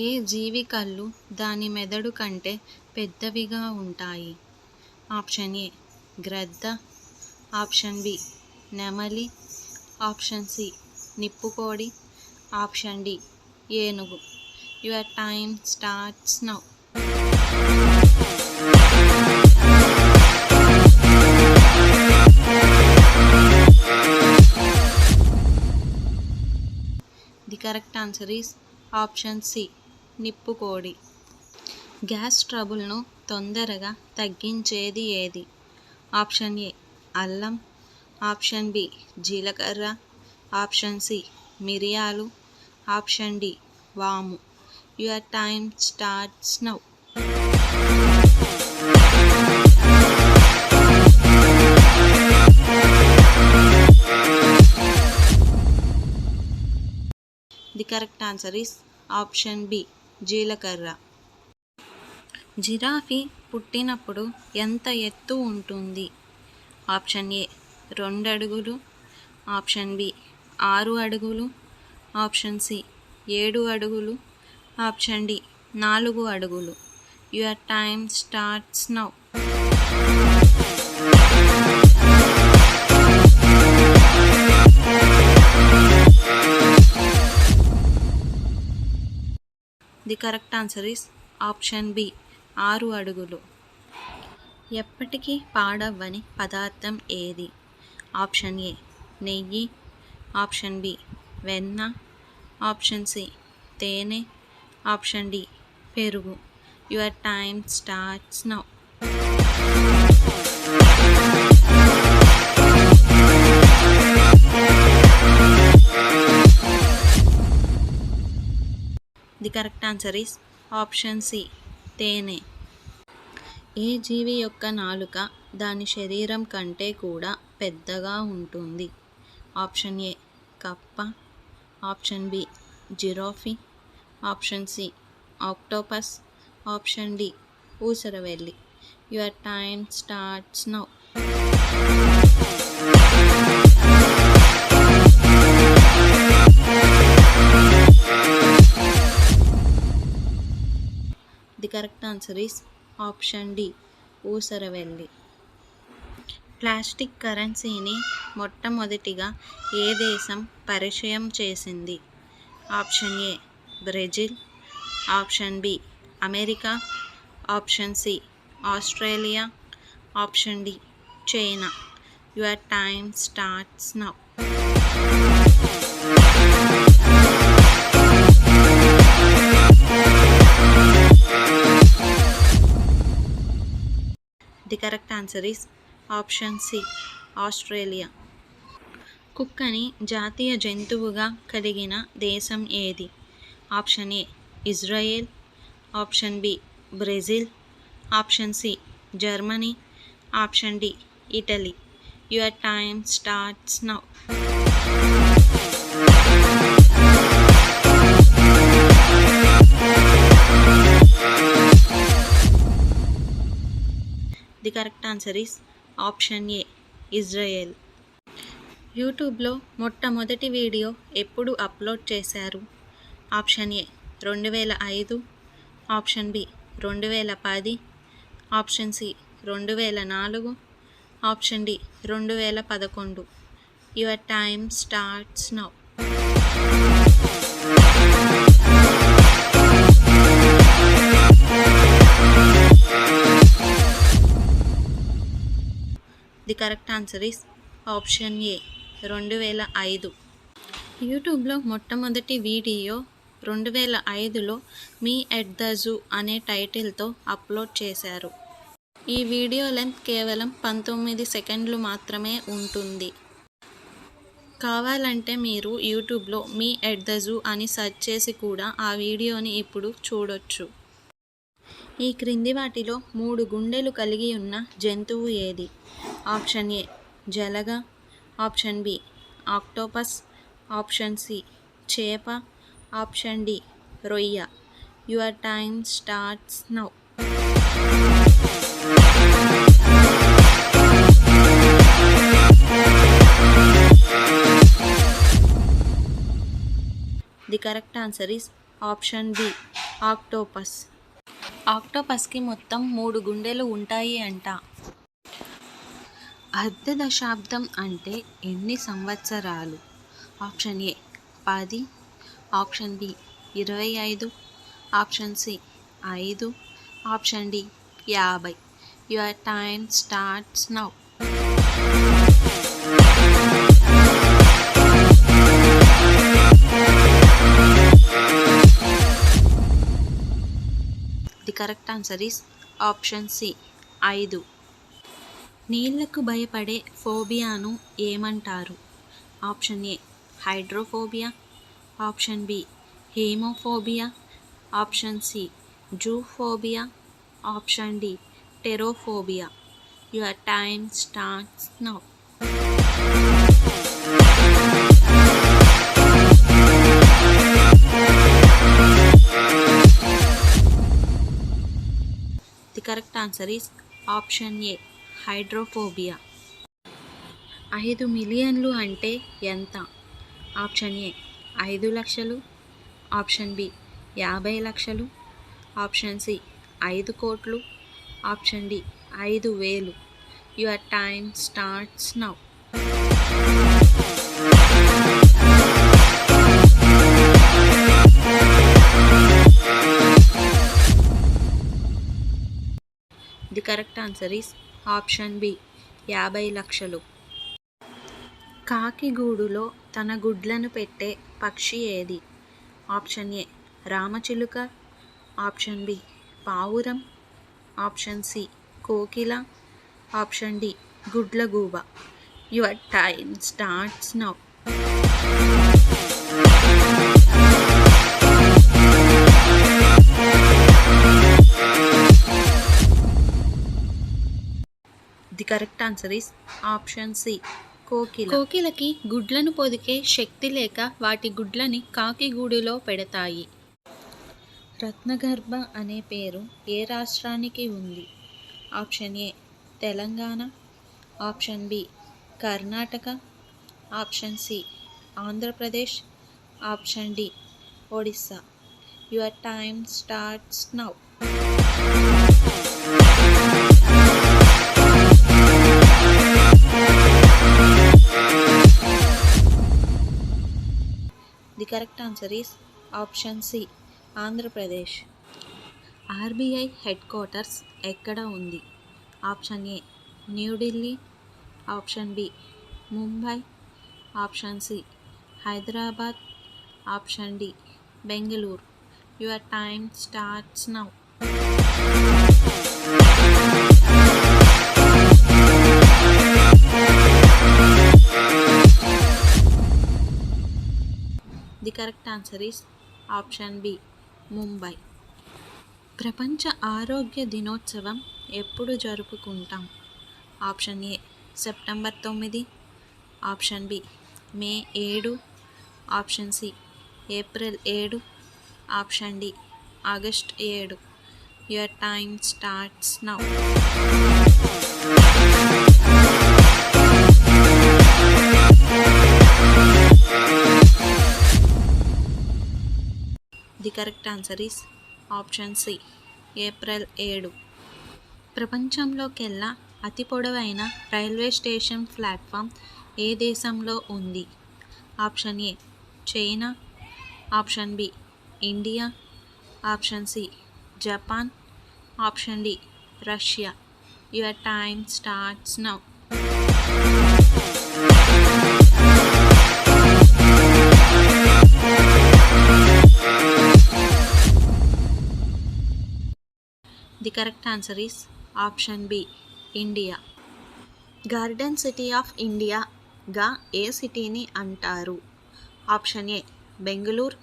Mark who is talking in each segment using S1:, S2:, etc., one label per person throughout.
S1: ఏ జీవి కళ్ళు దాని మెదడు కంటే పెద్దవిగా ఉంటాయి? ఆప్షన్ ఏ గ్రద్ద, ఆప్షన్ బి నెమలి, ఆప్షన్ సి నిప్పుకోడి, ఆప్షన్ డి ఏనుగు. Your time starts now. The correct answer is option C నిప్పుకోడి. గ్యాస్ ట్రబుల్ను తొందరగా తగ్గించేది ఏది? ఆప్షన్ ఏ అల్లం, ఆప్షన్ బి జీలకర్ర, ఆప్షన్ సి మిరియాలు, ఆప్షన్ డి వాము. Your time starts now. The correct answer is option B జీలకర్ర. జిరాఫీ పుట్టినప్పుడు ఎంత ఎత్తు ఉంటుంది? ఆప్షన్ ఏ 2 అడుగులు, ఆప్షన్ బి 6 అడుగులు, ఆప్షన్ సి 7 అడుగులు, ఆప్షన్ డి 4 అడుగులు. Your time starts now. The correct answer is option B 6 అడుగులు. ఎప్పటికీ పాడవ్వని పదార్థం ఏది? ఆప్షన్ ఏ నెయ్యి, ఆప్షన్ బి వెన్న, ఆప్షన్ సి తేనె, ఆప్షన్ డి పెరుగు. Your time starts now. The correct answer is option C తేనె. ఏ జీవి యొక్క నాలుక దాని శరీరం కంటే కూడా పెద్దగా ఉంటుంది? ఆప్షన్ ఏ కప్ప, option B giraffe, option C octopus, option D ఊసరవెల్లి. Your time starts now. The correct answer is option D ఊసరవెల్లి. ప్లాస్టిక్ కరెన్సీని మొట్టమొదటిగా ఏ దేశం పరిచయం చేసింది? Option A Brazil, option B America, option C Australia, option D China. Your time starts now. The correct answer is option C Australia. కుక్కని జాతీయ జంతువుగా కలిగిన దేశం ఏది? Option A Israel, option B Brazil, option C Germany, option D Italy. Your time starts now. The correct answer is option A Israel. యూట్యూబ్లో మొట్టమొదటి video ఎప్పుడు upload చేశారు? Option A 2005, option B 2010, option C 2004, option D 2011. Your time starts now. The correct answer is option A 2005. యూట్యూబ్లో మొట్టమొదటి video 2005లో me at the zoo అనే టైటిల్తో upload చేశారు. ఈ వీడియో లెంత్ కేవలం 19 సెకండ్లు మాత్రమే ఉంటుంది. కావాలంటే మీరు యూట్యూబ్లో మీ ఎట్ ద జూ అని సెర్చ్ చేసి కూడా ఆ వీడియోని ఇప్పుడు చూడొచ్చు. ఈ క్రింది వాటిలో 3 గుండెలు కలిగి ఉన్న జంతువు ఏది? ఆప్షన్ ఏ జలగ, option B octopus, option C చేప, ఆప్షన్ డి రొయ్య. Your time starts now. The correct answer is option B octopus. ఆక్టోపస్కి మొత్తం 3 గుండెలు ఉంటాయి అంట. అర్ధ దశాబ్దం అంటే ఎన్ని సంవత్సరాలు? Option A 10, option B 25, option C 5, option D 50. Your time starts now. The correct answer is option C 5. నీళ్లకు భయపడే ఫోబియాను ఏమంటారు? Option A hydrophobia, option B hemophobia, option C zoophobia, option D pterophobia. Your time starts now. The correct answer is option A hydrophobia. 5 మిలియన్లు అంటే ఎంత? Option A 5 లక్షలు, option B 50 లక్షలు, option C 5 కోట్లు, option D 5,000. Your time starts now. The correct answer is option B 50 లక్షలు. కాకి గూడులో తన గుడ్లను పెట్టే పక్షి ఏది? ఆప్షన్ ఏ రామచిలుక, ఆప్షన్ బి పావురం, ఆప్షన్ సి కోకిల, ఆప్షన్ డి గుడ్లగూబ. Your time starts now. The correct answer is option C కోకిల. కోకిలకి గుడ్లను పొదికే శక్తి లేక వాటి గుడ్లని కాకి గూడులో పెడతాయి. రత్నగర్భ అనే పేరు ఏ రాష్ట్రానికి ఉంది? Option A Telangana, option B Karnataka, option C Andhra Pradesh, option D Odisha. Your time starts now. The correct answer is option C Andhra Pradesh. RBI head quarters ఎక్కడ ఉంది? Option A New Delhi, option B Mumbai, option C Hyderabad, option D Bengaluru. Your time starts now. The correct answer is option B Mumbai. ప్రపంచ ఆరోగ్య దినోత్సవం ఎప్పుడు జరుపుకుంటాం? Option A September 9, option B May 7, option C April 7, option D August 7. Your time starts now. The correct answer is option C April 7. ప్రపంచంలోకెల్లా అతి పొడవైన railway station platform ఏ దేశంలో ఉంది? Option A China, option B India, option C Japan, option D Russia. Your time starts now. The correct answer is option B India. Garden city of ఇండియాగా ఏ సిటీని అంటారు? Option A Bengaluru,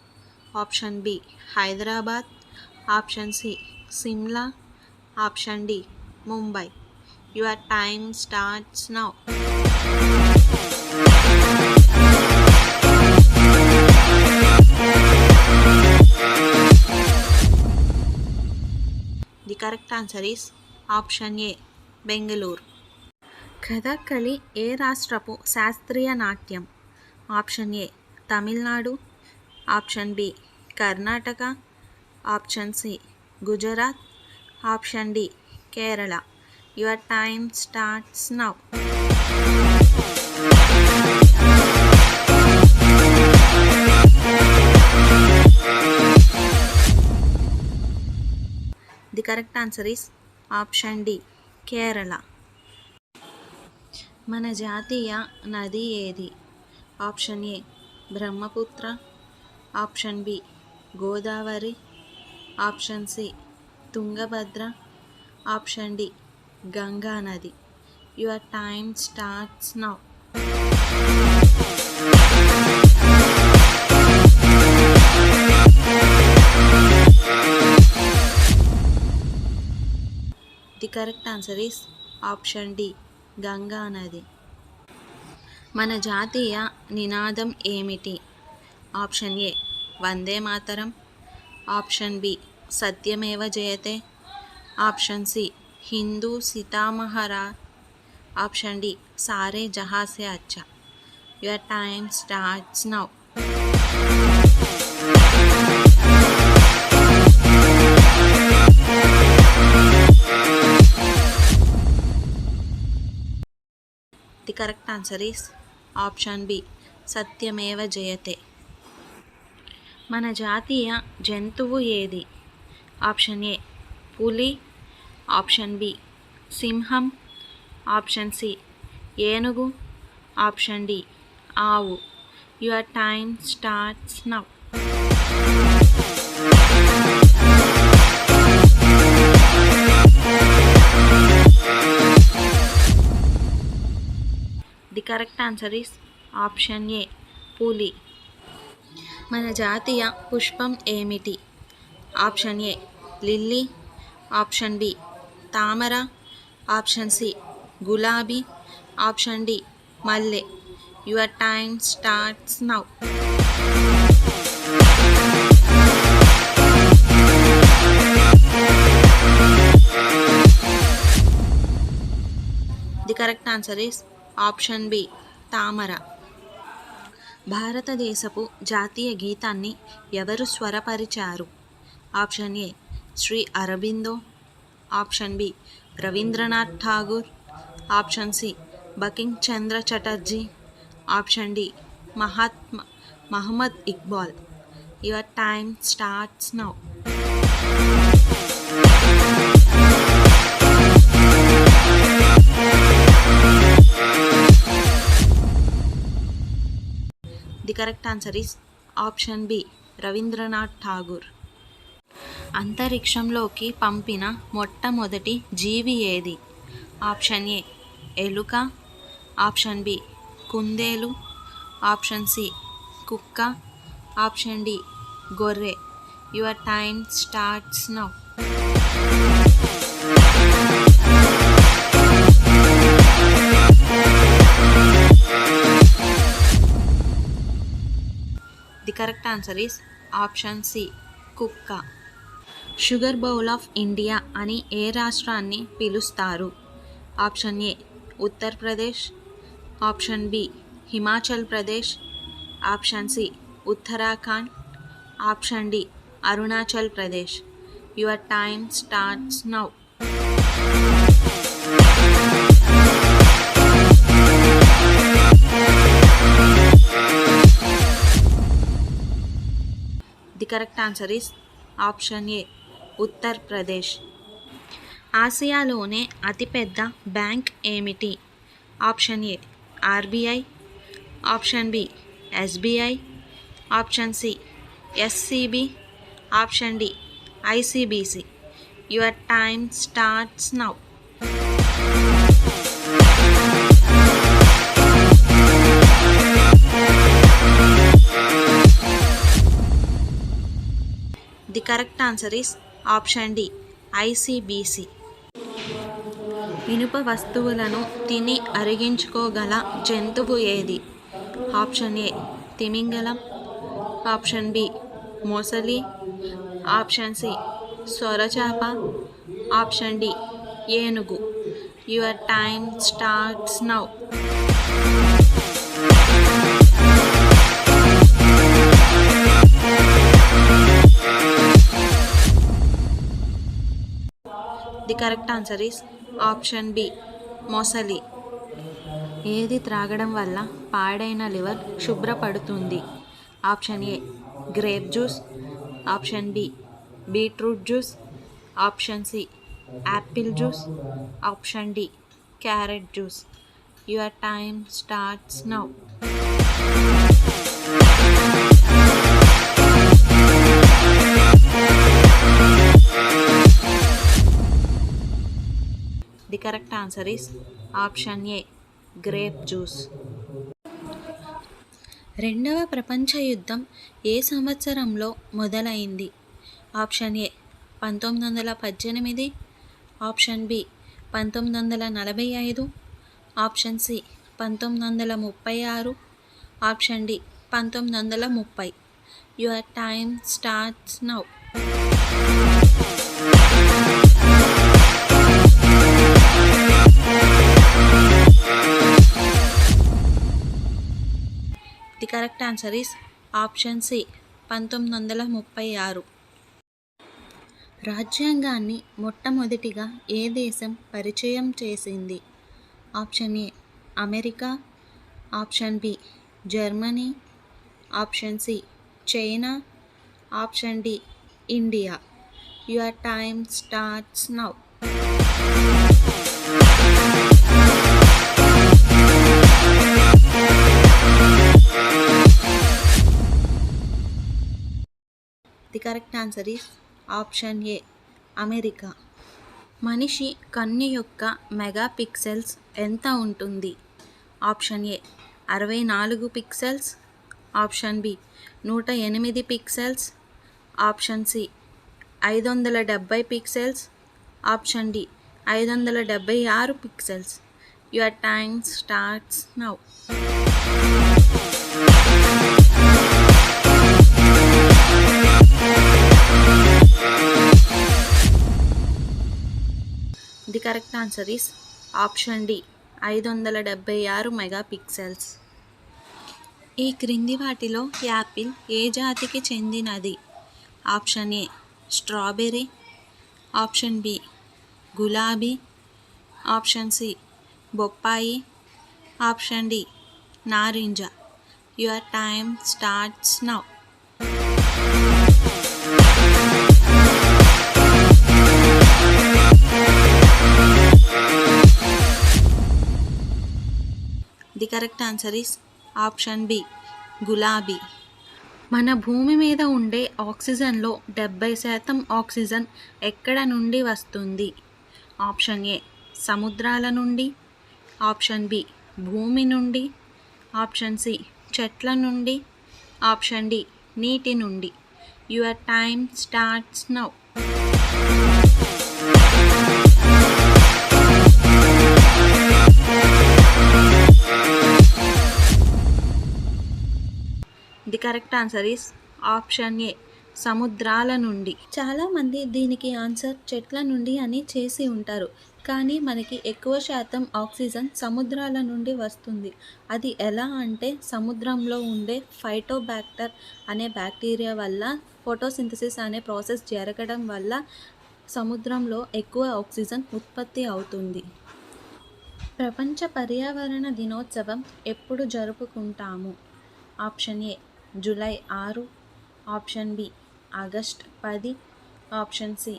S1: option B Hyderabad, option C Shimla, option D Mumbai. Your time starts now. The correct answer is option A Bengaluru. Kathakali ఏ రాష్ట్రపు శాస్త్రీయ నాట్యం? Option A Tamil Nadu, option B Karnataka, option C Gujarat, option D Kerala. Your time starts now. The correct answer is option D Kerala. మన జాతీయ నది ఏది? Option A Brahmaputra, option B Godavari, option C Tungabhadra, option D Ganga నది. Your time starts now. The correct answer is option D Ganga నది. మన జాతీయ నినాదం ఏమిటి? Option A Vande Mataram, option B Satyameva Jayate, option C హిందూ సీతామహారా, option D Saare Jahan Se Achha. Your time starts now. The correct answer is option B Satyameva Jayate. మన జాతీయ జంతువు ఏది? ఆప్షన్ ఏ పులి, ఆప్షన్ బి సింహం, ఆప్షన్ సి ఏనుగు, ఆప్షన్ డి ఆవు. Your time starts now. The correct answer is option A పులి. మన జాతీయ పుష్పం ఏమిటి? Option A lily, option B తామర, ఆప్షన్ సి గులాబీ, ఆప్షన్ డి మల్లె. Your time starts now. The correct answer is option B తామర. భారతదేశపు జాతీయ గీతాన్ని ఎవరు స్వరపరిచారు? Option A Sri Aurobindo, option B Rabindranath Tagore, option C Bankim Chandra Chatterjee, option D Muhammad Iqbal. Your time starts now. The correct answer is option B Rabindranath Tagore. అంతరిక్షంలోకి పంపిన మొట్టమొదటి జీవి ఏది? ఆప్షన్ ఏ ఎలుక, ఆప్షన్ బి కుందేలు, ఆప్షన్ సి కుక్క, ఆప్షన్ డి గొర్రె. Your time starts now. The correct answer is option C కుక్క. షుగర్ బౌల్ ఆఫ్ ఇండియా అని ఏ రాష్ట్రాన్ని పిలుస్తారు? Option A Uttar Pradesh, option B Himachal Pradesh, option C Uttarakhand, option D Arunachal Pradesh. Your time starts now. The correct answer is option A Uttar Pradesh. ఆసియాలోనే అతిపెద్ద bank ఏమిటి? Option A RBI, option B SBI, option C SCB, option D ICBC. Your time starts now. The correct answer is option D ICBC. ఇనుప వస్తువులను తిని అరిగించుకోగల జంతువు ఏది? Option A తిమింగలం, option B మొసలి, ఆప్షన్ సి సొరచాప, ఆప్షన్ డి ఏనుగు. Your time starts now. The correct answer is option B మొసలి. ఏది త్రాగడం వల్ల పాడైన లివర్ శుభ్రపడుతుంది? Option A grape juice, option B beetroot juice, option C apple juice, option D carrot juice. Your time starts now. The correct answer is option A grape juice. రెండవ ప్రపంచ యుద్ధం ఏ సంవత్సరంలో మొదలైంది? Option A 1918, option B 1945, option C 1936, option D 1930. Your time starts now. The correct answer is option C 1936. రాజ్యాంగాన్ని మొట్టమొదటిగా ఏ దేశం పరిచయం చేసింది? Option A America, option B Germany, option C China, option D India. Your time starts now. The correct answer is option A America. మనిషి కన్ను యొక్క mega pixels ఎంత ఉంటుంది? Option A 64 pixels, option B 108 pixels, option C 570 pixels, option D 576 pixels. Your time starts now. The correct answer is option D 576 mega pixels. ఈ క్రింది వాటిలో apple ఏ జాతికి చెందినది? Option A strawberry, option B గులాబీ, option C బొప్పాయి, option D నారింజ. Your time starts now. The correct answer is option B గులాబీ. మన భూమి మీద ఉండే ఆక్సిజన్లో 70% ఆక్సిజన్ ఎక్కడ నుండి వస్తుంది? ఆప్షన్ ఏ సముద్రాల నుండి, ఆప్షన్ బి భూమి నుండి, ఆప్షన్ సి చెట్ల నుండి, ఆప్షన్ డి నీటి నుండి. Your time starts now. The correct answer is option A సముద్రాల నుండి. చాలామంది దీనికి ఆన్సర్ చెట్ల నుండి అని చేసి ఉంటారు, కానీ మనకి ఎక్కువ శాతం ఆక్సిజన్ సముద్రాల నుండి వస్తుంది. అది ఎలా అంటే సముద్రంలో ఉండే ఫైటోబాక్టర్ అనే బ్యాక్టీరియా వల్ల ఫోటోసింథసిస్ అనే ప్రాసెస్ జరగడం వల్ల సముద్రంలో ఎక్కువ ఆక్సిజన్ ఉత్పత్తి అవుతుంది. ప్రపంచ పర్యావరణ దినోత్సవం ఎప్పుడు జరుపుకుంటాము? Option A July 6, option B August 10, option C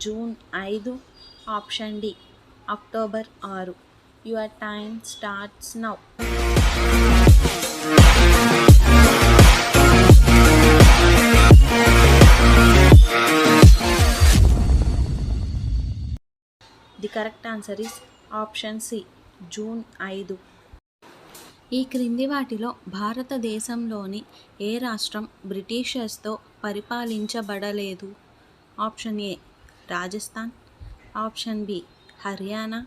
S1: June 5, option D October 6. Your time starts now. The correct answer is option C June 5. ఈ క్రింది వాటిలో భారతదేశంలోని ఏ రాష్ట్రం బ్రిటిషర్స్తో పరిపాలించబడలేదు? Option A Rajasthan, option B Haryana,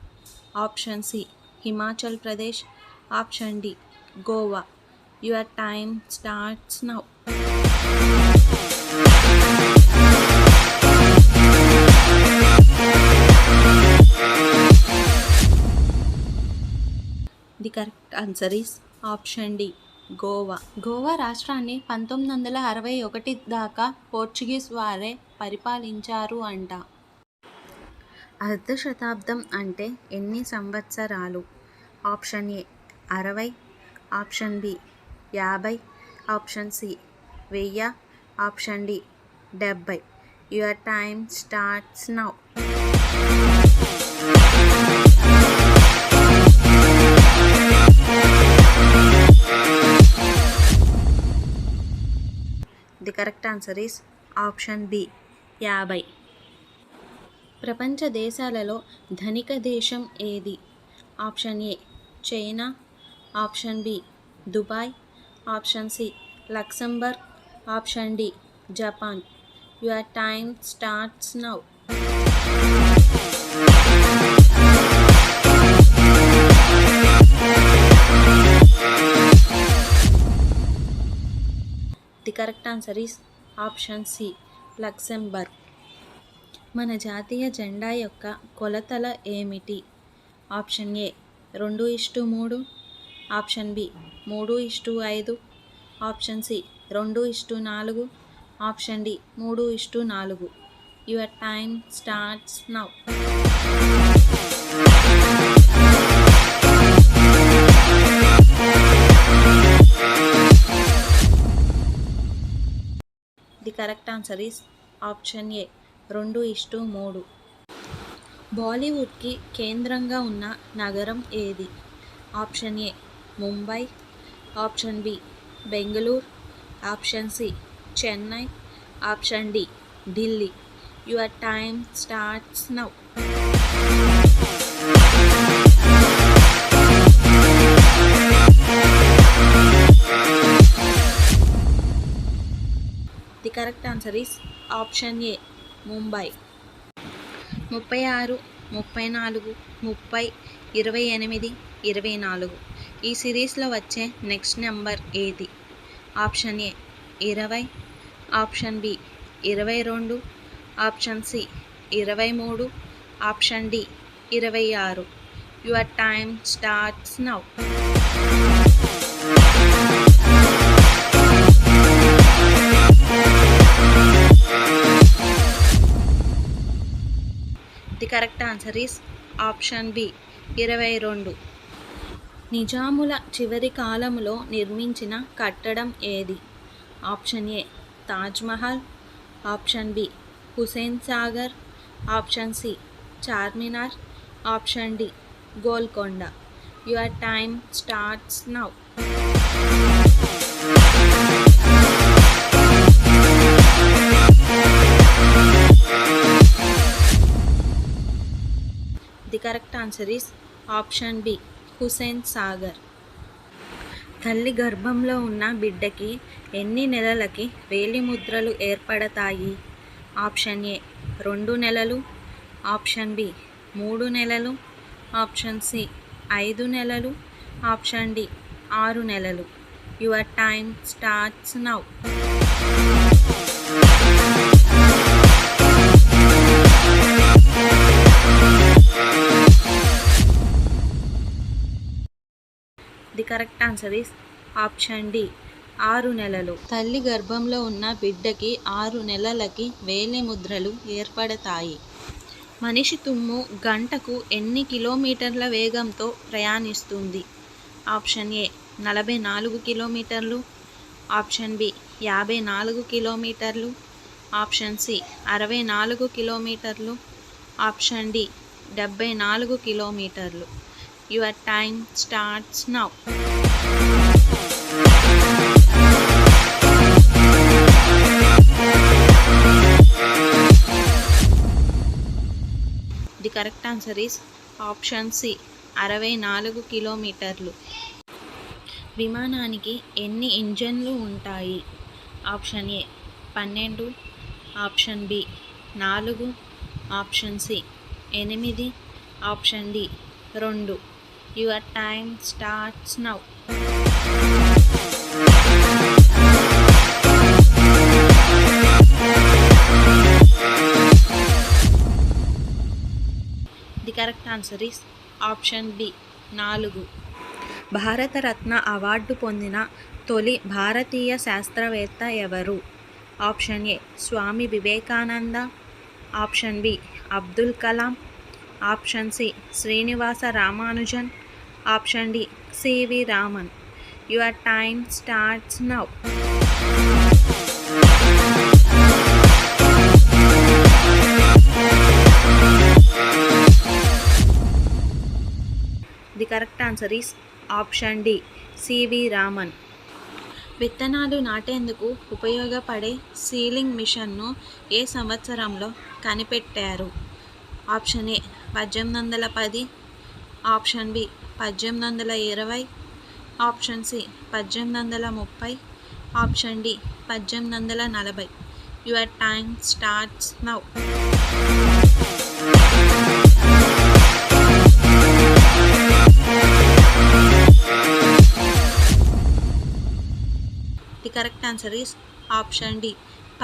S1: option C Himachal Pradesh, option D Goa. Your time starts now. The correct answer is option D Goa. Goa రాష్ట్రాన్ని 1961 దాకా పోర్చుగీస్ వారే పరిపాలించారు అంట. అర్ధశతాబ్దం అంటే ఎన్ని సంవత్సరాలు? Option A 60, option B 50, option C 1000, option D 70. Your time starts now. The correct answer is option B 50. ప్రపంచ దేశాలలో ధనిక దేశం ఏది? Option A China, option B Dubai, option C Luxembourg, option D Japan. Your time starts now. The correct answer is option C Luxembourg. మన జాతీయ జెండా యొక్క కొలతల ఏమిటి? Option A 2:3, option B 3:5, option C 2:4, option D 3:4. Your time starts now. The correct answer is option A 2:3. బాలీవుడ్కి కేంద్రంగా ఉన్న నగరం ఏది? Option A Mumbai, option B Bengaluru, option C Chennai, option D Delhi. Your time starts now. The correct answer is option A Mumbai. 36, 34, 30, 28, 24 ఈ సిరీస్లో వచ్చే next number ఏది? Option A 20, option B 22, option C 23, option D 26. Your time starts now. The correct answer is option B 22. నిజాముల చివరి కాలంలో నిర్మించిన కట్టడం ఏది? Option A Taj Mahal, option B Hussain Sagar, option C Charminar, option D Golconda. Your time starts now. The correct answer is option B Hussain Sagar. తల్లి గర్భంలో ఉన్న బిడ్డకి ఎన్ని నెలలకి వేలిముద్రలు ఏర్పడతాయి? ఆప్షన్ ఏ 2 నెలలు, ఆప్షన్ బి 3 నెలలు, ఆప్షన్ సి 5 నెలలు, ఆప్షన్ డి 6 నెలలు. Your time starts now. The correct answer is option D 6 నెలలు. తల్లి గర్భంలో ఉన్న బిడ్డకి 6 నెలలకి వేలిముద్రలు ఏర్పడతాయి. మనిషి తుమ్ము గంటకు ఎన్ని కిలోమీటర్ల వేగంతో ప్రయాణిస్తుంది? ఆప్షన్ ఏ 44 కిలోమీటర్లు, ఆప్షన్ బి 54 కిలోమీటర్లు, ఆప్షన్ సి 64 కిలోమీటర్లు, ఆప్షన్ డి 74 కిలోమీటర్లు. Your time starts now. The correct answer is option C 64 కిలోమీటర్లు. విమానానికి ఎన్ని ఇంజన్లు ఉంటాయి? Option A 12, option B 4, option C 8, option D 2. Your time starts now. The correct answer is option B 4. Bharat Ratna award పొందిన తొలి భారతీయ శాస్త్రవేత్త ఎవరు? Option A Swami Vivekananda, option B Abdul Kalam, option C Srinivasa Ramanujan, option D CV Raman. Your time starts now. The correct answer is option D CV Raman. విత్తనాలు నాటేందుకు ఉపయోగపడే సీలింగ్ మిషన్ను ఏ సంవత్సరంలో కనిపెట్టారు? Option A 1810, option B 1820, option C 1830, option D 1840. Your time starts now. The correct answer is option D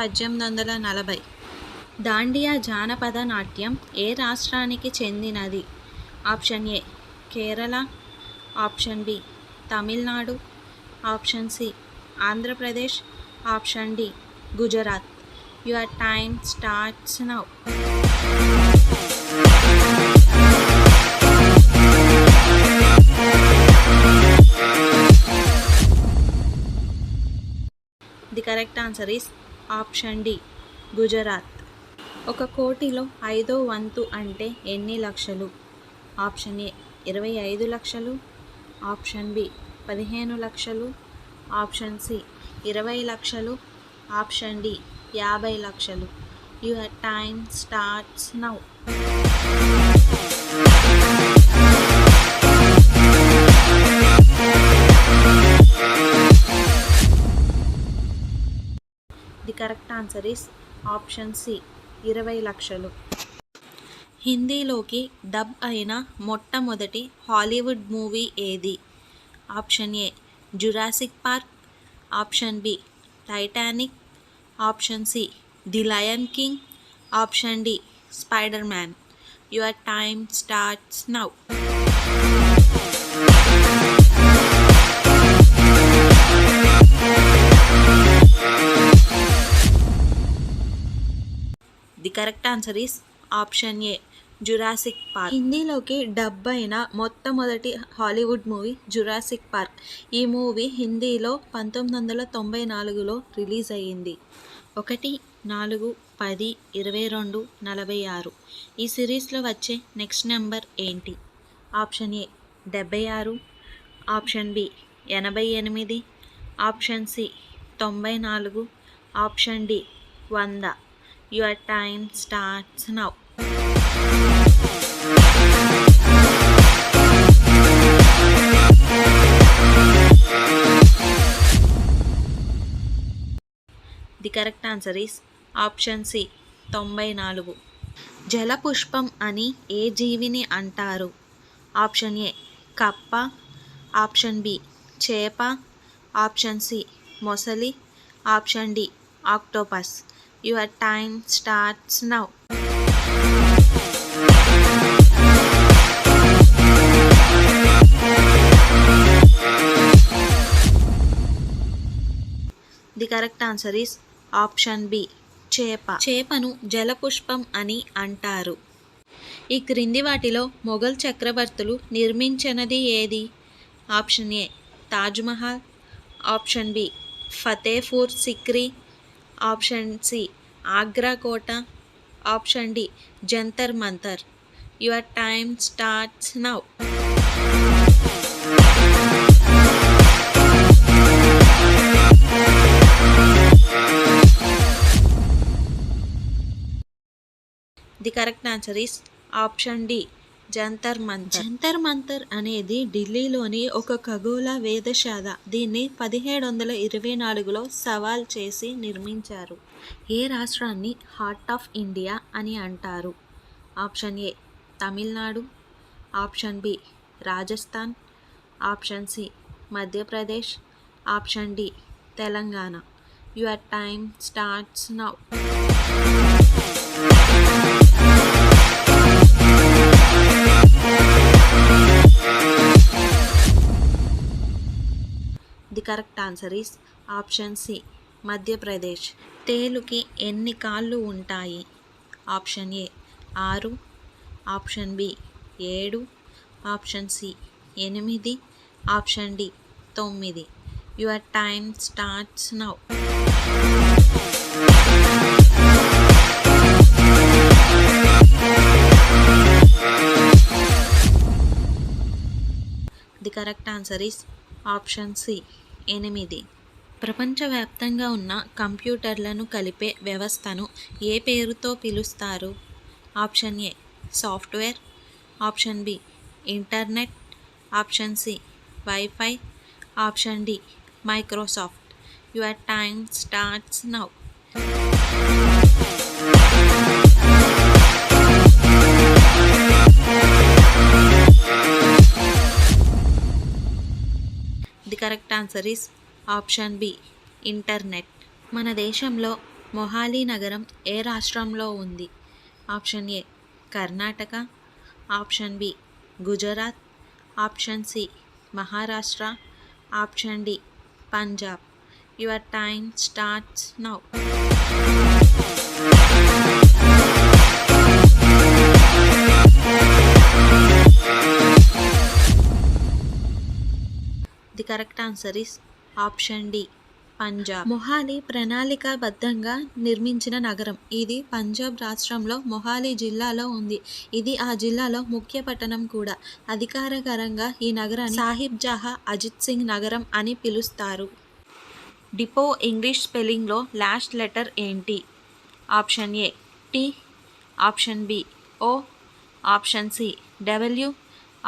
S1: 1840. Dandiya జానపద నాట్యం ఏ రాష్ట్రానికి చెందినది? Option A Kerala, option B Tamil Nadu, option C Andhra Pradesh, option D Gujarat. Your time starts now. The correct answer is option D Gujarat. ఒక కోటిలో 5వ వంతు అంటే ఎన్ని లక్షలు? ఆప్షన్ ఏ 25 లక్షలు, ఆప్షన్ బి 15 లక్షలు, ఆప్షన్ సి 20 లక్షలు, ఆప్షన్ డి 50 లక్షలు. Your time starts now. The correct answer is option C 20 లక్షలు. హిందీలోకి డబ్ అయిన మొట్టమొదటి హాలీవుడ్ మూవీ ఏది? Option A Jurassic Park, option B Titanic, option C the lion king, option D spider man. Your time starts now. The correct answer is option A Jurassic Park. హిందీలోకి dub అయిన మొట్టమొదటి Hollywood movie Jurassic Park. ఈ movie హిందీలో 1994లో release అయ్యింది. 1, 4, 10, 22, 46. ఈ సిరీస్లో వచ్చే నెక్స్ట్ నెంబర్ ఏంటి? Option A 76, option B 88, option C 94, option D 100. Your time starts now. The correct answer is option C 94. జలపుష్పం అని ఏ జీవిని అంటారు? ఆప్షన్ ఏ కప్ప, ఆప్షన్ బి చేప, ఆప్షన్ సి మొసలి, option D octopus. Your time starts now. The correct answer is option B చేప. చేపను జలపుష్పం అని అంటారు. ఈ క్రింది వాటిలో మొఘల్ చక్రవర్తులు నిర్మించినది ఏది? Option A Taj Mahal, option B Fatehpur Sikri, option C Agra కోట, option D Jantar Mantar. Your time starts now. The correct answer is option D Jantar Mantar. Jantar Mantar అనేది ఢిల్లీలోని ఒక ఖగోళ వేధశాల. దీన్ని 1724లో సవాల్ చేసి నిర్మించారు. ఏ రాష్ట్రాన్ని హార్ట్ ఆఫ్ ఇండియా అని అంటారు? Option A Tamil Nadu, option B Rajasthan, option C Madhya Pradesh, option D Telangana. Your time starts now. The correct answer is option C option B 7, option C 8, option D 9. Your time starts now. The correct answer is option C 8. ప్రపంచవ్యాప్తంగా ఉన్న కంప్యూటర్లను కలిపే వ్యవస్థను ఏ పేరుతో పిలుస్తారు? Option A software, option B internet, option C wifi, option D Microsoft. Your time starts now. The correct answer is option B internet. మన దేశంలో మొహాలీ నగరం ఏ రాష్ట్రంలో ఉంది? Option A Karnataka, option B Gujarat, option C Maharashtra, option D Punjab. Your time starts now. The correct answer is option D Punjab. Mohali ప్రణాళికాబద్ధంగా నిర్మించిన నగరం. ఇది పంజాబ్ రాష్ట్రంలో మొహాలీ జిల్లాలో ఉంది. ఇది ఆ జిల్లాలో ముఖ్య పట్టణం కూడా. అధికారికంగా ఈ నగరాన్ని సాహిబ్ జహా అజిత్ సింగ్ నగరం అని పిలుస్తారు. డిపో ఇంగ్లీష్ స్పెల్లింగ్లో లాస్ట్ లెటర్ ఏంటి? Option A T, option B O, option C W,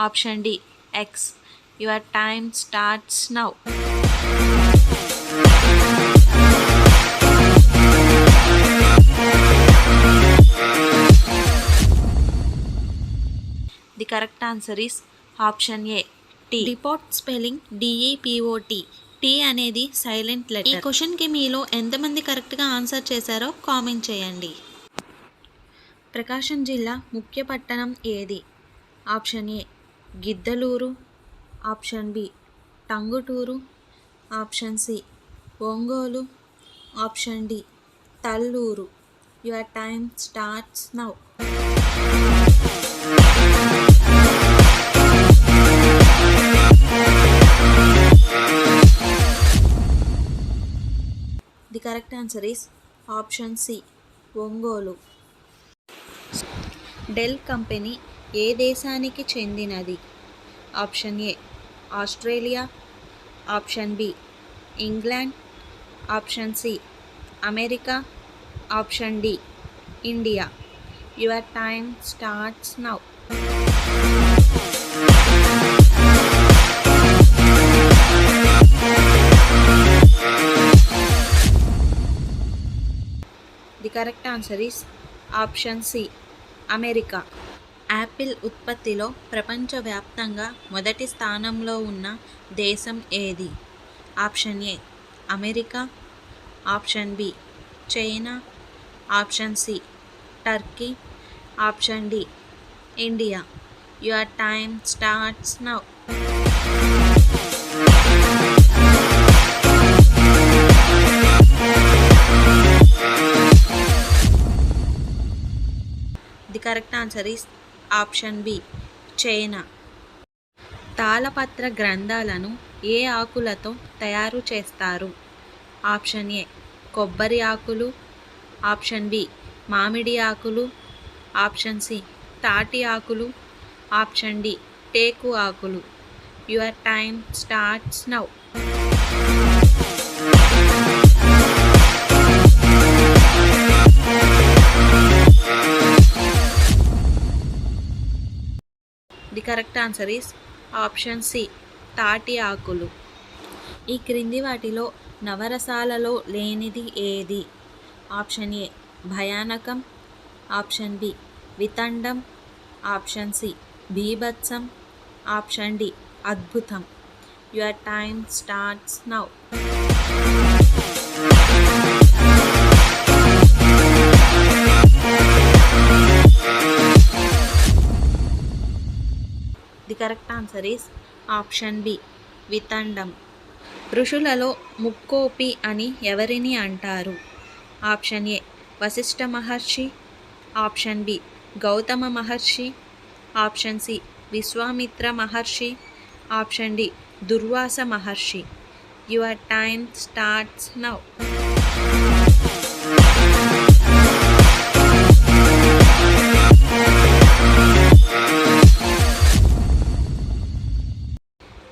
S1: option D X. Your time starts now. The correct answer is option A T. Depot spelling D E P O T. T అనేది silent letter. ఈ క్వశ్చన్కి మీలో ఎంతమంది కరెక్ట్గా answer చేశారో comment చేయండి. ప్రకాశం జిల్లా ముఖ్య పట్టణం ఏది? Option A Giddalur, option B Tangutur, option C Ongole, option D Tallur. Your time starts now. The correct answer is option C Ongole. Dell company ఏ దేశానికి చెందినది? Option A Australia, option B England, option C America, option D India. Your time starts now. The correct answer is option C America. Apple ఉత్పత్తిలో ప్రపంచవ్యాప్తంగా మొదటి స్థానంలో ఉన్న దేశం ఏది? Option A America, option B China, option C Turkey, option D India. Your time starts now. The correct answer is option B China. తాళపత్ర గ్రంథాలను ఏ ఆకులతో తయారు చేస్తారు? ఆప్షన్ ఏ కొబ్బరి ఆకులు, ఆప్షన్ బి మామిడి ఆకులు, ఆప్షన్ సి తాటి ఆకులు, ఆప్షన్ డి టేకు ఆకులు. Your time starts now. The correct answer is option C తాటి ఆకులు. ఈ క్రింది వాటిలో నవరసాలలో లేనిది ఏది? ఆప్షన్ ఏ భయానకం, ఆప్షన్ బి వితండం, ఆప్షన్ సి బీభత్సం, ఆప్షన్ డి అద్భుతం. Your time starts now. The correct answer is option B వితండం. ఋషులలో ముక్కోపి అని ఎవరిని అంటారు? Option A Vashishtha Maharshi, option B Gautama Maharshi, option C Vishwamitra Maharshi, option D Durvasa Maharshi. Your time starts now.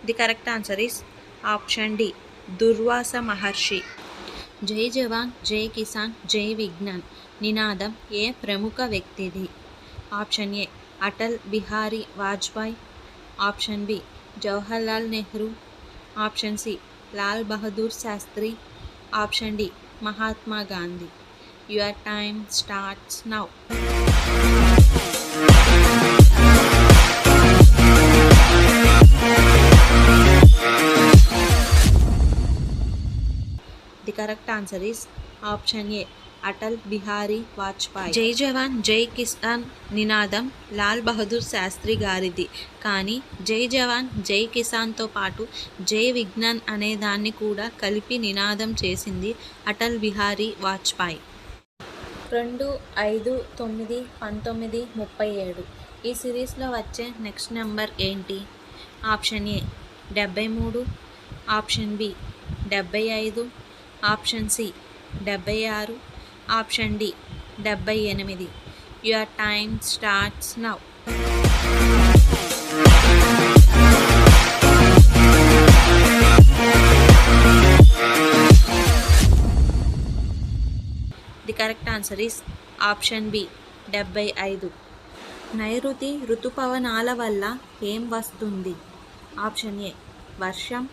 S1: The correct answer is option D Durvasa Maharshi. జై జవాన్ జై కిసాన్ జై విజ్ఞాన్ నినాదం ఏ ప్రముఖ వ్యక్తిది? Option A Atal Bihari Vajpayee, option B Jawaharlal Nehru, option C Lal Bahadur Shastri, option D Mahatma Gandhi. Your time starts now. The correct answer is option A Atal Bihari Vajpayee. జై జవాన్ జై కిసాన్ నినాదం లాల్ బహదూర్ శాస్త్రి గారిది. కానీ జై జవాన్ జై కిసాన్తో పాటు జై విజ్ఞాన్ అనే దాన్ని కూడా కలిపి నినాదం చేసింది అటల్ బిహారీ వాజ్పేయి. 2, 5, 9, 19, 37 ఈ సిరీస్లో వచ్చే నెక్స్ట్ నెంబర్ ఏంటి? Option A 73, option B 75, option C 76, option D 78. Your time starts now. The correct answer is option B 75. నైరుతి ఋతుపవనాల వల్ల ఏం వస్తుంది? ఆప్షన్ ఏ వర్షం,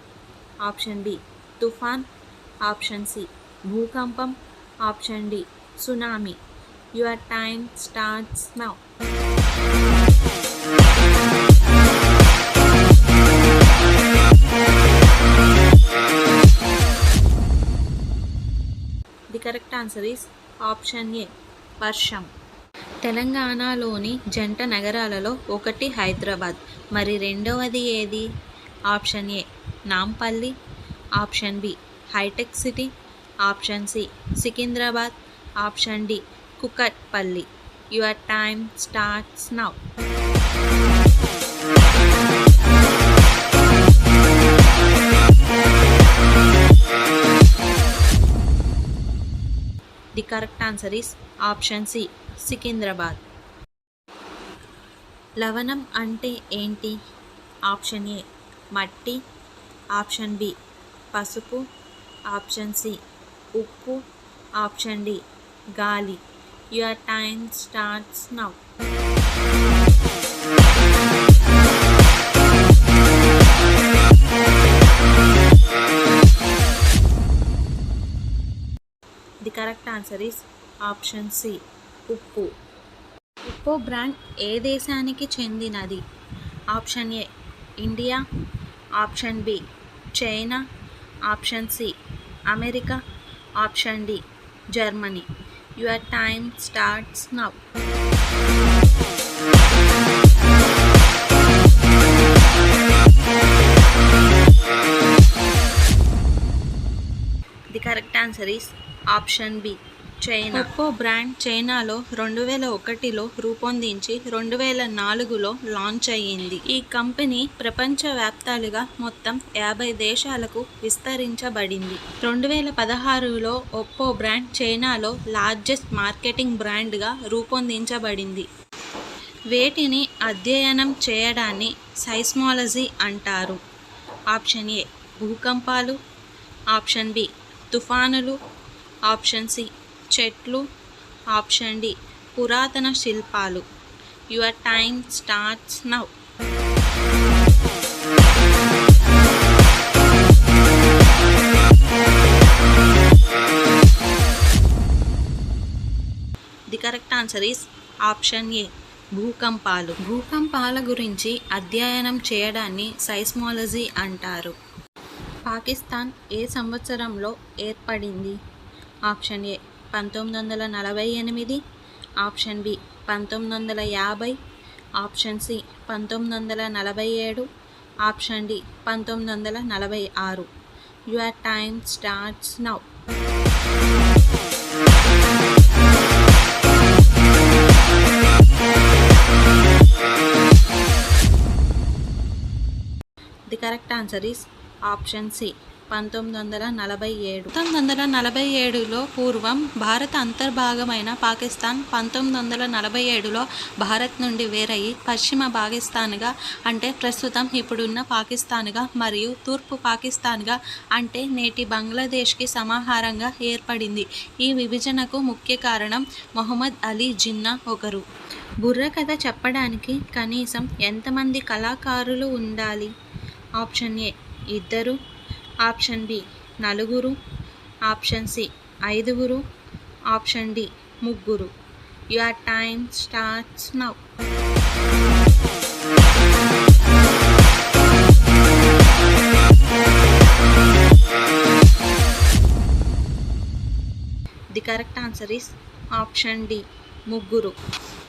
S1: ఆప్షన్ బి తుఫాన్, ఆప్షన్ సి భూకంపం, option D tsunami. Your time starts now. The correct answer is option A వర్షం. తెలంగాణలోని జంట నగరాలలో ఒకటి హైదరాబాద్, మరి రెండవది ఏది? Option A Nampally, option B Hitec City, option C Secunderabad, option D Kukatpally. Your time starts now. The correct answer is option C Secunderabad. లవణం అంటే ఏంటి? ఆప్షన్ ఏ మట్టి, ఆప్షన్ బి పసుపు, ఆప్షన్ సి ఉప్పు, ఆప్షన్ డి గాలి. Your time starts now. The correct answer is option C ఉప్పు. ఉప్పు brand ఏ దేశానికి చెందినది? Option A India, option B China, option C America, option D Germany. Your time starts now. The correct answer is option B China. Oppo brand చైనాలో 2001లో రూపొందించి 2004లో launch అయ్యింది. ఈ కంపెనీ ప్రపంచవ్యాప్తంగా మొత్తం 50 దేశాలకు విస్తరించబడింది. 2016లో ఒప్పో బ్రాండ్ చైనాలో లార్జెస్ట్ మార్కెటింగ్ బ్రాండ్గా రూపొందించబడింది. వేటిని అధ్యయనం చేయడాన్ని సైస్మాలజీ అంటారు? ఆప్షన్ ఏ భూకంపాలు, ఆప్షన్ బి తుఫానులు, ఆప్షన్ సి చెట్లు, ఆప్షన్ డి పురాతన శిల్పాలు. Your time starts now. The correct answer is option ఏ భూకంపాలు. భూకంపాల గురించి అధ్యయనం చేయడాన్ని సైస్మాలజీ అంటారు. పాకిస్తాన్ ఏ సంవత్సరంలో ఏర్పడింది? Option A 1948, option B 1950, option C 1947, option D 1946. Your time starts now. Correct answer is option C 1947. 1947లో పూర్వం భారత అంతర్భాగమైన పాకిస్తాన్ 1947లో భారత్ నుండి వేరయి పశ్చిమ పాకిస్తాన్గా అంటే ప్రస్తుతం ఇప్పుడున్న పాకిస్తాన్గా మరియు తూర్పు పాకిస్తాన్గా అంటే నేటి బంగ్లాదేశ్కి సమాహారంగా ఏర్పడింది. ఈ విభజనకు ముఖ్య కారణం మొహమ్మద్ అలీ జిన్నా ఒకరు. బుర్రకథ చెప్పడానికి కనీసం ఎంతమంది కళాకారులు ఉండాలి? Option A 2, option B 4, option C 5, option D 3. Your time starts now. The correct answer is option D 3.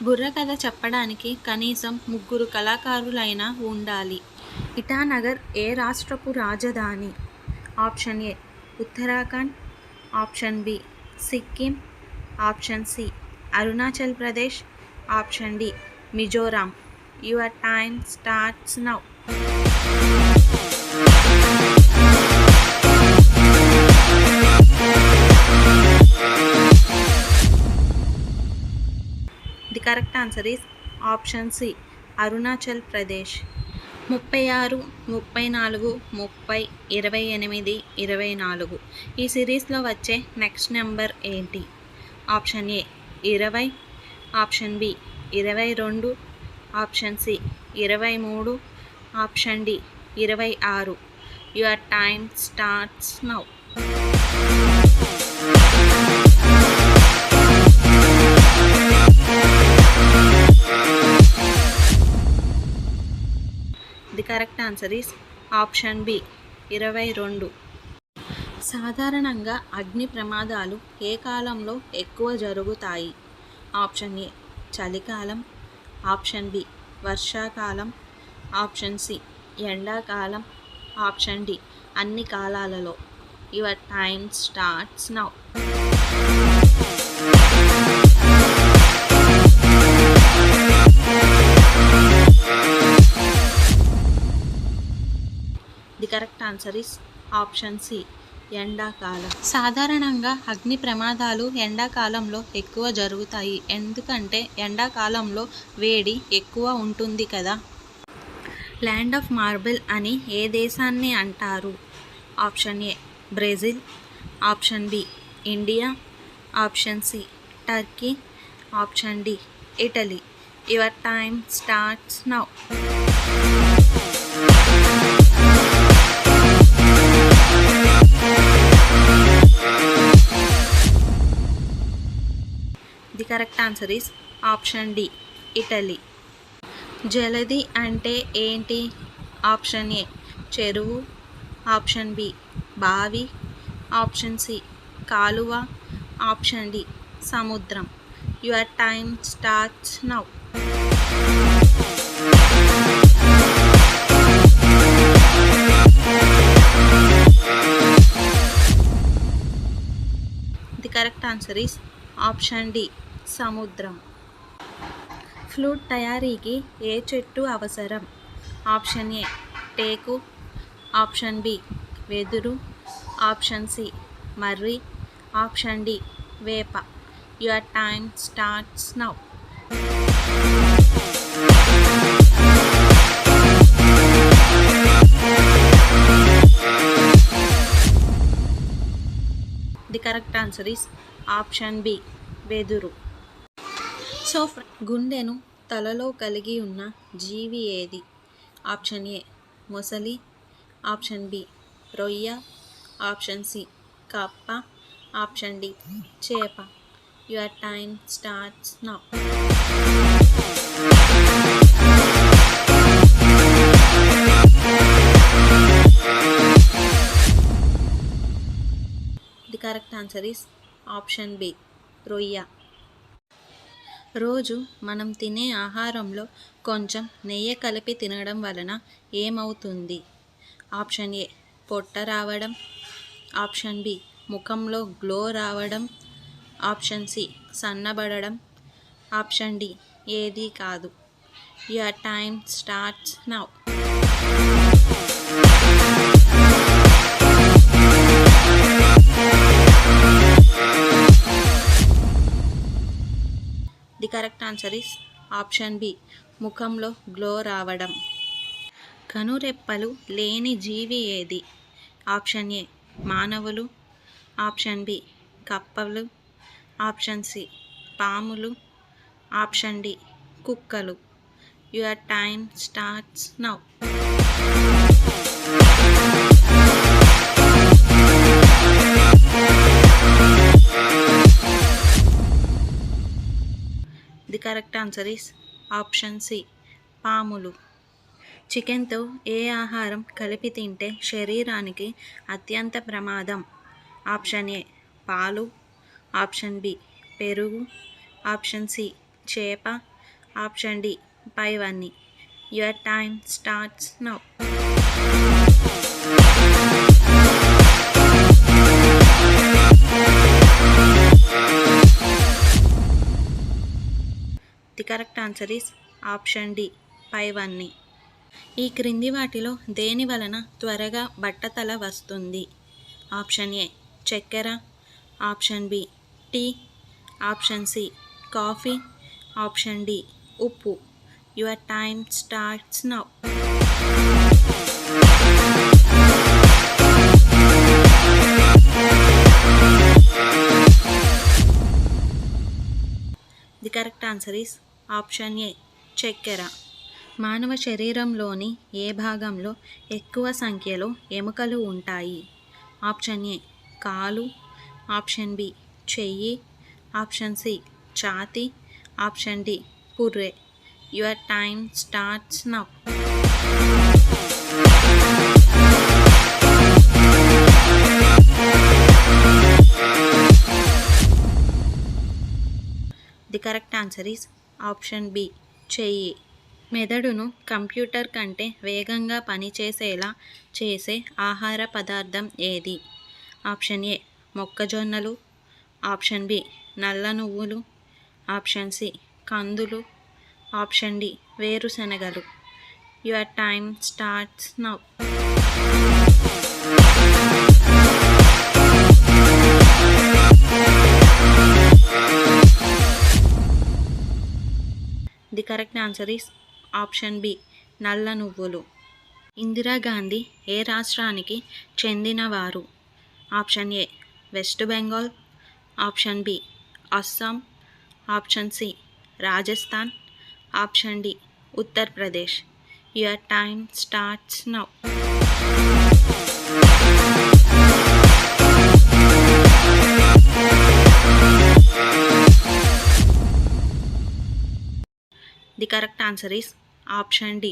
S1: Burrakatha చెప్పడానికి కనీసం 3 కళాకారులైనా ఉండాలి. ఇటానగర్ ఏ రాష్ట్రపు రాజధాని? Option A Uttarakhand, option B Sikkim, option C Arunachal Pradesh, option D Mizoram. Your time starts now. The correct answer is option C Arunachal Pradesh. 36, 34, 30, 28, 24 ఈ సిరీస్లో వచ్చే నెక్స్ట్ నెంబర్ ఏంటి? Option A 20, option B 22, option C 23, option D 26. Your time starts now. The correct answer is option B 22. సాధారణంగా అగ్ని ప్రమాదాలు ఏ కాలంలో ఎక్కువ జరుగుతాయి? ఆప్షన్ ఏ చలికాలం, ఆప్షన్ బి వర్షాకాలం, ఆప్షన్ సి ఎండాకాలం, ఆప్షన్ డి అన్ని కాలాలలో. Your time starts now. The correct answer is option C ఎండాకాలం. సాధారణంగా అగ్ని ప్రమాదాలు ఎండాకాలంలో ఎక్కువ జరుగుతాయి. ఎందుకంటే ఎండాకాలంలో వేడి ఎక్కువ ఉంటుంది కదా. ల్యాండ్ ఆఫ్ మార్బుల్ అని ఏ దేశాన్ని అంటారు? Option A Brazil, option B India, option C Turkey, option D Italy. Your time starts now. The correct answer is option D Italy. జలధి అంటే ఏంటి? ఆప్షన్ ఏ చెరువు, ఆప్షన్ బి బావి, ఆప్షన్ సి కాలువ, ఆప్షన్ డి సముద్రం. Your time starts now. The correct answer is option D సముద్రం. Flute తయారీకి ఏ చెట్టు అవసరం? ఆప్షన్ ఏ టేకు, ఆప్షన్ బి వెదురు, ఆప్షన్ సి మర్రి, ఆప్షన్ డి వేప. Your time starts now. The correct answer is option B వెదురు. సో గుండెను తలలో కలిగి ఉన్న జీవి ఏది? ఆప్షన్ ఏ మొసలి, ఆప్షన్ బి రొయ్య, ఆప్షన్ సి కప్ప, ఆప్షన్ డి చేప. Your time starts now. The correct answer is option B రొయ్య. రోజు మనం తినే ఆహారంలో కొంచెం నెయ్యి కలిపి తినడం వలన ఏమవుతుంది? ఆప్షన్ ఏ పొట్ట రావడం, ఆప్షన్ బి ముఖంలో గ్లో రావడం, ఆప్షన్ సి సన్నబడడం, ఆప్షన్ డి ఏది కాదు. Your time starts now. The correct answer is option B ముఖంలో గ్లో రావడం. కనురెప్పలు లేని జీవి ఏది? ఆప్షన్ ఏ మానవులు, ఆప్షన్ బి కప్పలు, ఆప్షన్ సి పాములు, ఆప్షన్ డి కుక్కలు. Your time starts now. The correct answer is option C పాములు. చికెన్తో ఏ ఆహారం కలిపి తింటే శరీరానికి అత్యంత ప్రమాదం? ఆప్షన్ ఏ పాలు, ఆప్షన్ బి పెరుగు, ఆప్షన్ సి చేప, ఆప్షన్ డి పైవన్నీ. Your time starts now. The correct answer is option D పైవన్నీ. ఈ క్రింది వాటిలో దేని వలన త్వరగా బట్టతల వస్తుంది? ఆప్షన్ ఏ చక్కెర, option B tea, option C coffee, option D ఉప్పు. Your time starts now. The correct answer is option A చక్కెర. మానవ శరీరంలోని ఏ భాగంలో ఎక్కువ సంఖ్యలో ఎముకలు ఉంటాయి? ఆప్షన్ ఏ కాలు, ఆప్షన్ బి చెయ్యి, ఆప్షన్ సి ఛాతీ, ఆప్షన్ డి పుర్రె. Your time starts now. The correct answer is option B చెయ్యి. మెదడును కంప్యూటర్ కంటే వేగంగా పనిచేసేలా చేసే ఆహార పదార్థం ఏది? ఆప్షన్ ఏ మొక్కజొన్నలు, ఆప్షన్ బి నల్ల నువ్వులు, ఆప్షన్ సి కందులు, ఆప్షన్ డి వేరుశనగలు. Your time starts now. The correct answer is option B నల్ల నువ్వులు. ఇందిరాగాంధీ ఏ రాష్ట్రానికి చెందినవారు? Option A West Bengal, option B Assam, option C Rajasthan, option D Uttar Pradesh. Your time starts now. The correct answer is option D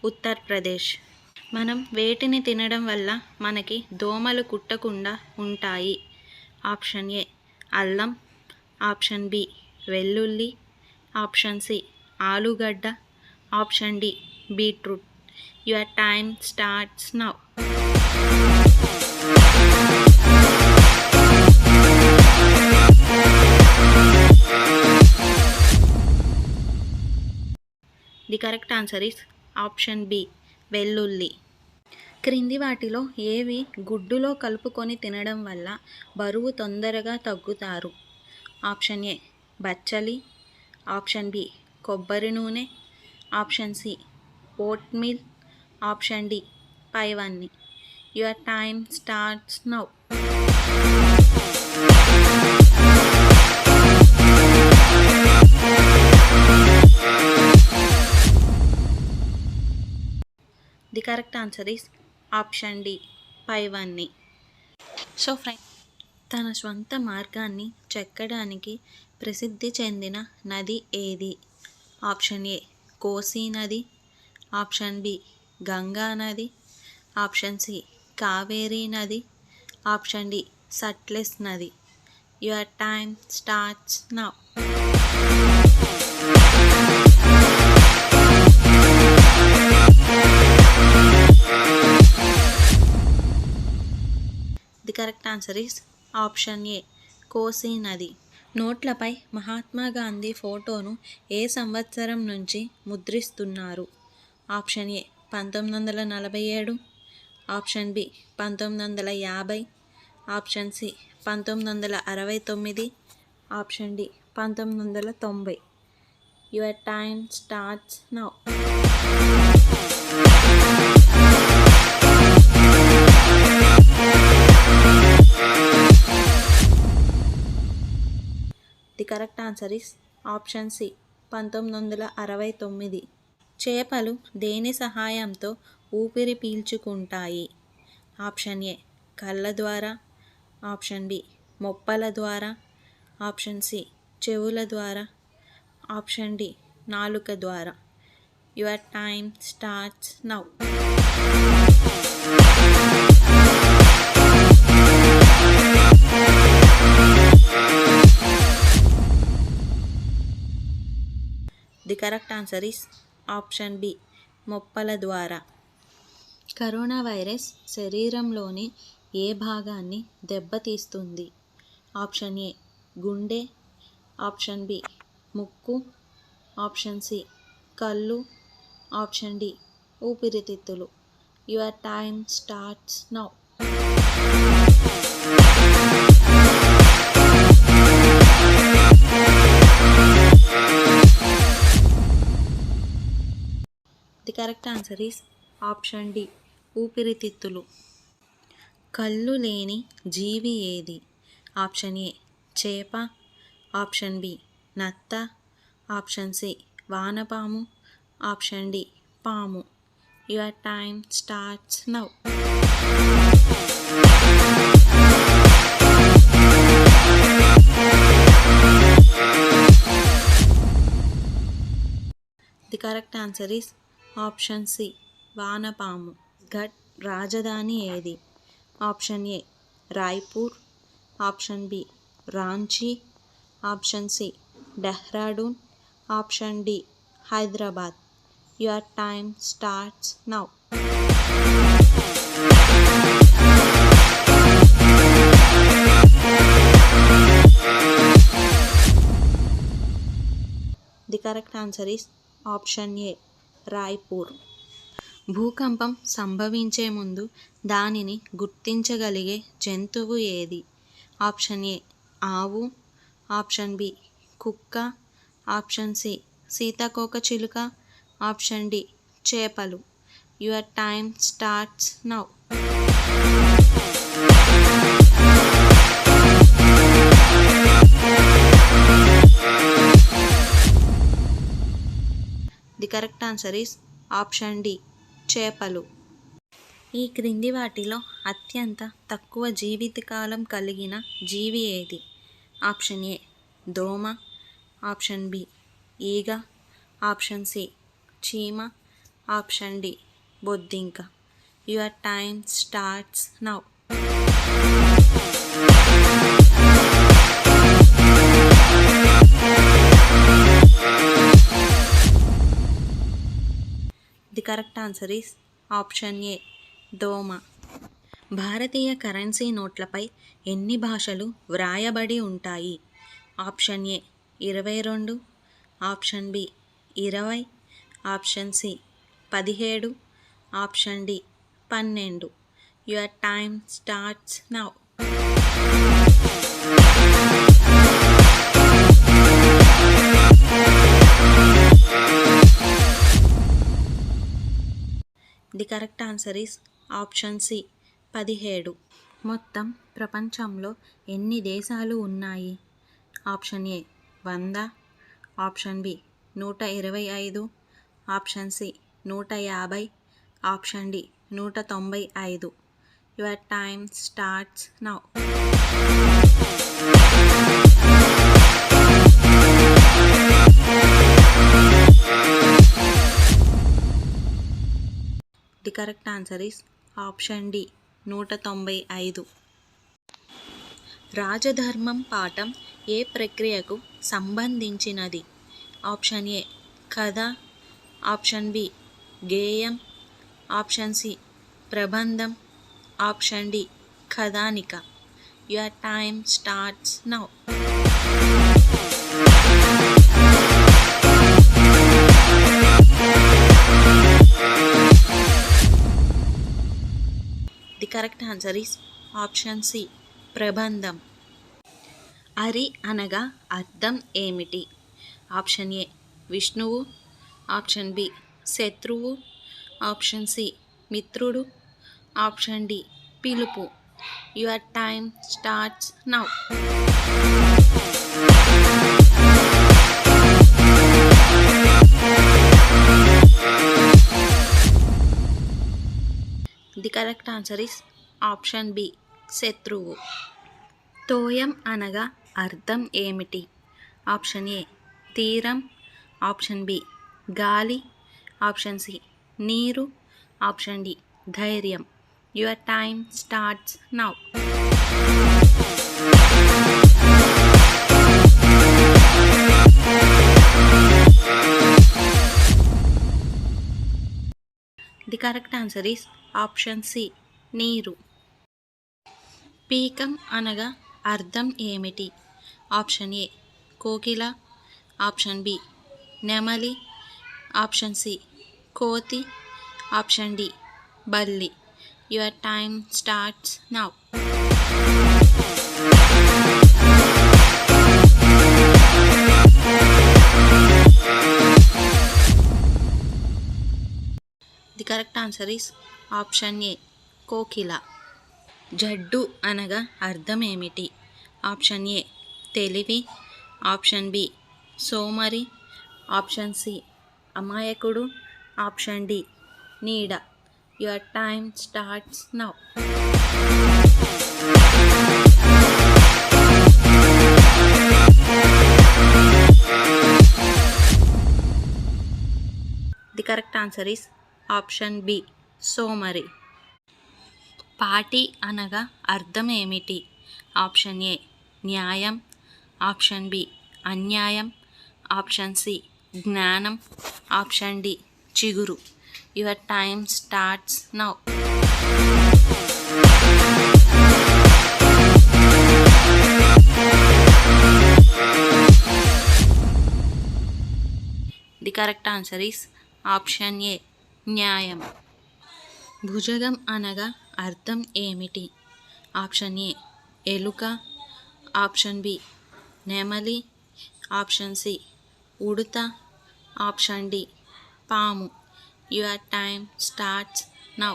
S1: Uttar Pradesh. మనం వేటిని తినడం వల్ల మనకి దోమలు కుట్టకుండా ఉంటాయి? ఆప్షన్ ఏ అల్లం, ఆప్షన్ బి వెల్లుల్లి, ఆప్షన్ సి ఆలుగడ్డ, option D beetroot. Your time starts now. The correct answer is option B వెల్లుల్లి. క్రింది వాటిలో ఏవి గుడ్డులో కలుపుకొని తినడం వల్ల బరువు తొందరగా తగ్గుతారు? ఆప్షన్ ఏ బచ్చలి, ఆప్షన్ బి కొబ్బరి నూనె, option C oatmeal, option D పైవన్నీ. Your time starts now. The correct answer is option D పైవన్నీ. సో ఫ్రెండ్స్, తన స్వంత మార్గాన్ని చెక్కడానికి ప్రసిద్ధి చెందిన నది ఏది? ఆప్షన్ ఏ కోసీ నది, ఆప్షన్ బి గంగా నది, ఆప్షన్ సి కావేరీ నది, ఆప్షన్ డి సట్లెజ్ నది. Your time starts now. The correct answer is option A Kosi నది. నోట్లపై మహాత్మా గాంధీ ఫోటోను ఏ సంవత్సరం నుంచి ముద్రిస్తున్నారు? Option A 1947, option B 1950, option C 1969, option D 1990. Your time starts now. The correct answer is option C 1969. చేపలు దేని సహాయంతో ఊపిరి పీల్చుకుంటాయి? ఆప్షన్ ఏ కళ్ళ ద్వారా, ఆప్షన్ బి మొప్పల ద్వారా, ఆప్షన్ సి చెవుల ద్వారా, ఆప్షన్ డి నాలుక ద్వారా. Your time starts now. The correct answer is option B మొప్పల ద్వారా. కరోనా వైరస్ శరీరంలోని ఏ భాగాన్ని దెబ్బతీస్తుంది? ఆప్షన్ ఏ గుండె, ఆప్షన్ బి ముక్కు, ఆప్షన్ సి కళ్ళు, ఆప్షన్ డి ఊపిరితిత్తులు. Your time starts now. The correct answer is option D ఊపిరితిత్తులు. కళ్ళు లేని జీవి ఏది? ఆప్షన్ ఏ చేప, ఆప్షన్ బి నత్త, ఆప్షన్ సి వానపాము, ఆప్షన్ డి పాము. Your time starts now. The correct answer is option C వానపాము. ఘట్ రాజధాని ఏది? Option A Raipur, option B Ranchi, option C Dehradun, option D Hyderabad. Your time starts now. The correct answer is option A Raipur. భూకంపం సంభవించే ముందు దానిని గుర్తించగలిగే జంతువు ఏది? ఆప్షన్ ఏ ఆవు, ఆప్షన్ బి కుక్క, ఆప్షన్ సి సీతాకోకచిలుక, ఆప్షన్ డి చేపలు. Your time starts now. The correct answer is option D చేపలు. ఈ క్రింది వాటిలో అత్యంత తక్కువ జీవితకాలం కలిగిన జీవి ఏది? ఆప్షన్ ఏ దోమ, ఆప్షన్ బి ఈగ, ఆప్షన్ సి చీమ, ఆప్షన్ డి బొద్దింక. Your time starts now. The correct answer is option A దోమ. భారతీయ కరెన్సీ నోట్లపై ఎన్ని భాషలు వ్రాయబడి ఉంటాయి? Option A 22, option B 20, option C 17, option D 12. Your time starts now. The correct answer is option C 17. మొత్తం ప్రపంచంలో ఎన్ని దేశాలు ఉన్నాయి? Option A 100, option B 125, option C 150, option D 195. Your time starts now. The correct answer is option D 195. రాజధర్మం పాఠం ఏ ప్రక్రియకు సంబంధించినది? ఆప్షన్ ఏ కథ, ఆప్షన్ బి గేయం, ఆప్షన్ సి ప్రబంధం, ఆప్షన్ డి కథానిక. Your time starts now. The correct answer is option C ప్రబంధం. అరి అనగా అర్థం ఏమిటి? ఆప్షన్ ఏ విష్ణువు, ఆప్షన్ బి శత్రువు, ఆప్షన్ సి మిత్రుడు, ఆప్షన్ డి పిలుపు. Your time starts now. The correct answer is option B శత్రువు. తోయం అనగా అర్థం ఏమిటి? ఆప్షన్ ఏ తీరం, ఆప్షన్ బి గాలి, ఆప్షన్ సి నీరు, ఆప్షన్ డి ధైర్యం. Your time starts now. The correct answer is option C నీరు. పీకం అనగా అర్థం ఏమిటి? ఆప్షన్ ఏ కోకిల, ఆప్షన్ బి నెమలి, ఆప్షన్ సి కోతి, ఆప్షన్ డి బల్లి. Your time starts now. The correct answer is option A కోకిల. జడ్డు అనగా అర్థం ఏమిటి? ఆప్షన్ ఏ తెలివి, ఆప్షన్ బి సోమరి, ఆప్షన్ సి అమాయకుడు, ఆప్షన్ డి నీడ. Your time starts now. The correct answer is option B సోమరి. పాటి అనగా అర్థం ఏమిటి? ఆప్షన్ ఏ న్యాయం, ఆప్షన్ బి అన్యాయం, ఆప్షన్ సి జ్ఞానం, ఆప్షన్ డి చిగురు. Your time starts now. The correct answer is option A న్యాయం. భుజగం అనగా అర్థం ఏమిటి? ఆప్షన్ ఏ ఎలుక, ఆప్షన్ బి నెమలి, ఆప్షన్ సి ఉడుత, ఆప్షన్ డి పాము. Your time starts now.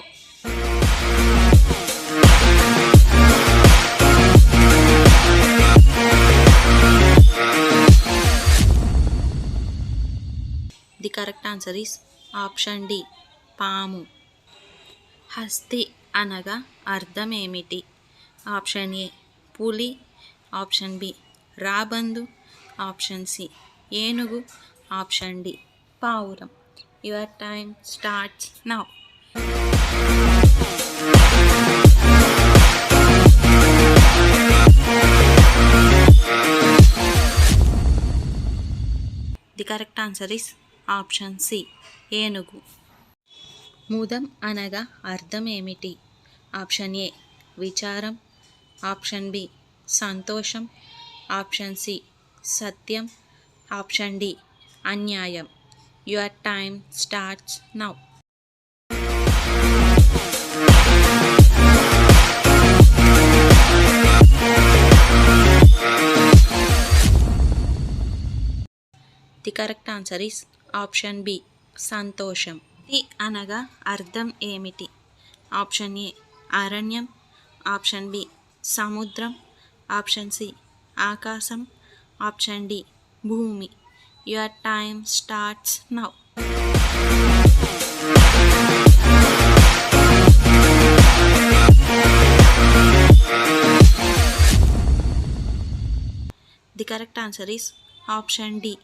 S1: The correct answer is option D పాము. హస్తి అనగా అర్థం ఏమిటి? ఆప్షన్ ఏ పులి, ఆప్షన్ బి రాబందు, ఆప్షన్ సి ఏనుగు, ఆప్షన్ డి పావురం. Your time starts now. The correct answer is option C ఏనుగు. ముదం అనగా అర్థం ఏమిటి? ఆప్షన్ ఏ విచారం, ఆప్షన్ బి సంతోషం, ఆప్షన్ సి సత్యం, ఆప్షన్ డి అన్యాయం. Your time starts now. The correct answer is option B సంతోషం. నది అనగా అర్థం ఏమిటి? ఆప్షన్ ఏ అరణ్యం, ఆప్షన్ బి సముద్రం, ఆప్షన్ సి ఆకాశం, ఆప్షన్ డి భూమి. Your time starts now. The correct answer is option D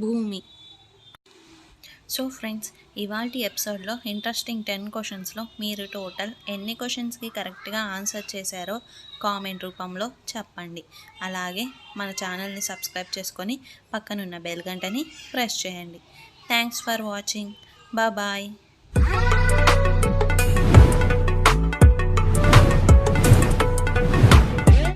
S1: భూమి. సో ఫ్రెండ్స్, ఇవాల్టి ఎపిసోడ్లో ఇంట్రెస్టింగ్ 10 క్వశ్చన్స్లో మీరు టోటల్ ఎన్ని క్వశ్చన్స్కి కరెక్ట్గా ఆన్సర్ చేశారో కామెంట్ రూపంలో చెప్పండి. అలాగే మన ఛానల్ని సబ్స్క్రైబ్ చేసుకొని పక్కనున్న బెల్ గంటని ప్రెస్ చేయండి. Thanks for watching. బాయ్.